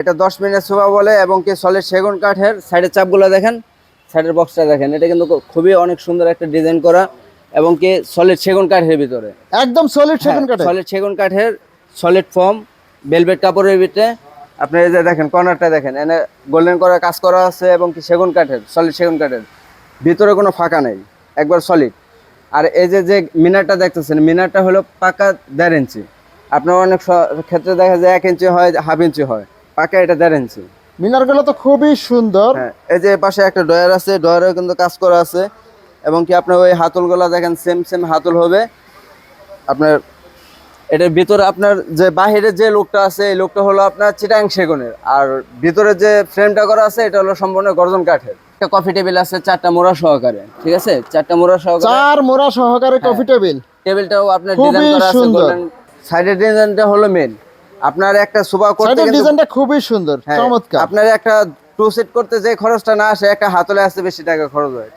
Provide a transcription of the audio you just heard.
এটা 10 minute sofa বলে এবং কি সলিড সেগুন কাঠের। সাইডের চাপগুলো দেখেন, সাইডের বক্সটা দেখেন, এটা কিন্তু খুবই অনেক সুন্দর একটা ডিজাইন করা এবং কি সলিড সেগুন কাঠের ভিতরে, একদম সলিড সেগুন কাঠের। সলিড সেগুন কাঠের, সলিড ফর্ম, ভেলভেট কাপড়ের ভিতরে। আপনি এই যে দেখেন কর্নারটা দেখেন, এনে গোল্ডেন করা কাজ করা আছে এবং কি সেগুন কাঠের, সলিড সেগুন কাঠের, ভিতরে কোনো ফাঁকা নেই, একবার সলিড। আর এই যে যে মিনারটা দেখতেছেন, মিনারটা হলো পাকা 1.5 ইঞ্চি। আপনার অনেক ক্ষেত্রে দেখা যায় 1 ইঞ্চি হয়, হাফ ইঞ্চি হয়, পাকা এটা 1.5 ইঞ্চি। মিনারগুলো তো খুবই সুন্দর। হ্যাঁ, এই যে পাশে একটা ড্রয়ার আছে, ড্রয়ারেও কিন্তু কাজ করা আছে এবং কি আপনার ওই হাতলগুলো দেখেন সেম সেম হাতল হবে আপনার। এটার ভিতরে আপনার যে বাহিরের যে লোকটা আছে, এই লোকটা হলো আপনার চিটাং সেগুনের, আর ভিতরে যে ফ্রেমটা করা আছে এটা হলো সম্পূর্ণ গর্জন কাঠের। একটা কফি টেবিল আছে 4টা মোড়া সহকারে, ঠিক আছে, 4টা মোড়া সহকারে, 4 মোড়া সহকারে কফি টেবিল। টেবিলটাও আপনার খুবই ডিজাইন করা আছে সুন্দর। গোল্ডেন। সাইডের ডিজাইনটা হলো মেন। আপনার একটা সোফা করতে সাইডের কিন্তু ডিজাইনটা খুবই সুন্দর, চমৎকার। আপনার একটা 2 সিট করতে যে খরচটা না আসে, একটা হাতলে আসতে বেশি টাকা খরচ হয়।